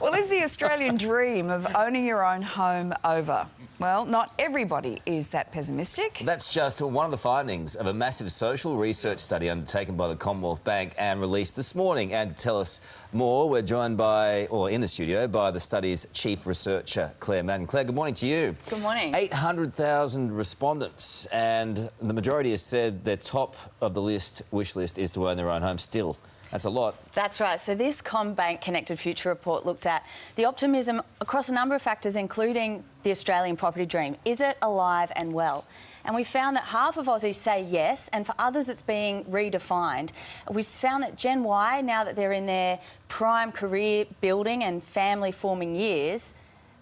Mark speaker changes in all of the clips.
Speaker 1: Well, is the Australian dream of owning your own home over? Well, not everybody is that pessimistic.
Speaker 2: That's just one of the findings of a massive social research study undertaken by the Commonwealth Bank and released this morning. And to tell us more, we're joined by, or in the studio, by the study's chief researcher, Claire Madden. Claire, good morning to you.
Speaker 3: Good morning.
Speaker 2: 800,000 respondents, and the majority has said their top of the wish list is to own their own home still. That's a lot.
Speaker 3: That's right. So this CommBank Connected Future report looked at the optimism across a number of factors, including the Australian property dream. Is it alive and well? And we found that half of Aussies say yes, and for others it's being redefined. We found that Gen Y, now that they're in their prime career building and family forming years,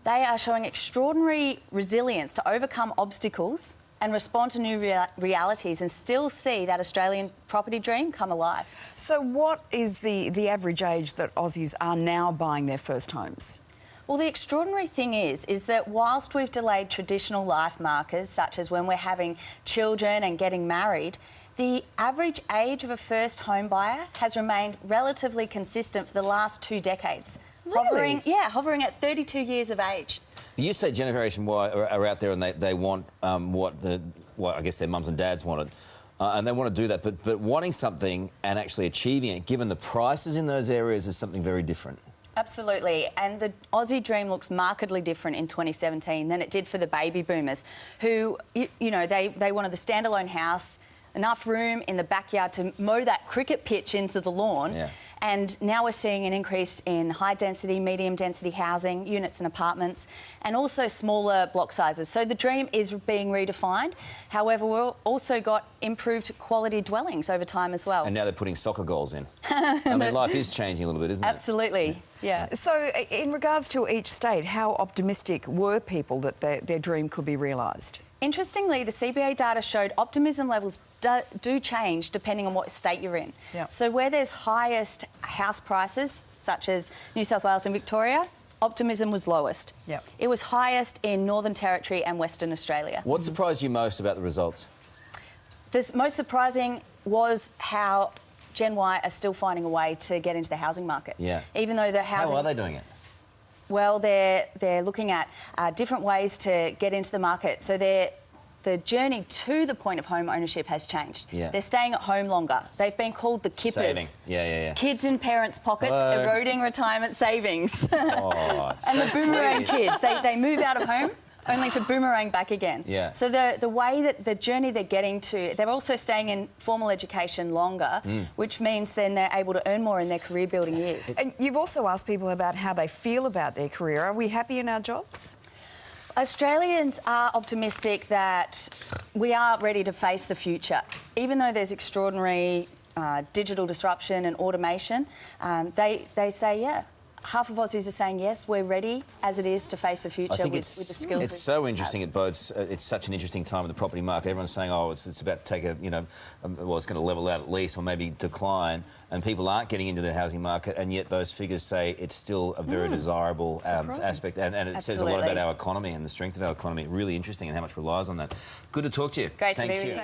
Speaker 3: they are showing extraordinary resilience to overcome obstacles and respond to new realities and still see that Australian property dream come alive.
Speaker 1: So what is the average age that Aussies are now buying their first homes?
Speaker 3: Well, the extraordinary thing is that whilst we've delayed traditional life markers, such as when we're having children and getting married, the average age of a first home buyer has remained relatively consistent for the last 2 decades.
Speaker 1: Really?
Speaker 3: Hovering at 32 years of age.
Speaker 2: You say Generation Y are out there and they want what I guess their mums and dads wanted. And they want to do that, but wanting something and actually achieving it, given the prices in those areas, is something very different.
Speaker 3: Absolutely, and the Aussie dream looks markedly different in 2017 than it did for the baby boomers, who, you know, they wanted the standalone house, enough room in the backyard to mow that cricket pitch into the lawn.
Speaker 2: Yeah.
Speaker 3: And now we're seeing an increase in high-density, medium-density housing, units and apartments, and also smaller block sizes. So the dream is being redefined. However, we've also got improved quality dwellings over time as well.
Speaker 2: And now they're putting soccer goals in. I mean, life is changing a little bit, isn't it?
Speaker 3: Absolutely, yeah.
Speaker 1: So in regards to each state, how optimistic were people that their dream could be realised?
Speaker 3: Interestingly, the CBA data showed optimism levels do change depending on what state you're in.
Speaker 1: Yep.
Speaker 3: So where there's highest house prices, such as New South Wales and Victoria, optimism was lowest.
Speaker 1: Yep.
Speaker 3: It was highest in Northern Territory and Western Australia.
Speaker 2: What surprised you most about the results?
Speaker 3: The most surprising was how Gen Y are still finding a way to get into the housing market.
Speaker 2: Yeah.
Speaker 3: Even though the housing...
Speaker 2: How are they doing it?
Speaker 3: Well, they're looking at different ways to get into the market. So the journey to the point of home ownership has changed.
Speaker 2: Yeah.
Speaker 3: They're staying at home longer. They've been called the kippers.
Speaker 2: Saving. Yeah.
Speaker 3: Kids in parents' pockets, eroding retirement savings.
Speaker 2: Oh, it's
Speaker 3: And
Speaker 2: so
Speaker 3: the boomerang
Speaker 2: sweet.
Speaker 3: kids, they move out of home only to boomerang back again.
Speaker 2: Yeah.
Speaker 3: So the way that the journey they're getting to, they're also staying in formal education longer, which means then they're able to earn more in their career building years.
Speaker 1: And you've also asked people about how they feel about their career. Are we happy in our jobs?
Speaker 3: Australians are optimistic that we are ready to face the future. Even though there's extraordinary digital disruption and automation, they say, yeah. Half of Aussies are saying, yes, we're ready as it is to face the future with the skills.
Speaker 2: It's so interesting. It bodes. It's such an interesting time in the property market. Everyone's saying, oh, it's about to take a, well, it's going to level out at least, or maybe decline. And people aren't getting into the housing market, and yet those figures say it's still a very desirable aspect. And it says a lot about our economy and the strength of our economy. Really interesting, and how much relies on that. Good to talk to you.
Speaker 3: Great to be with you.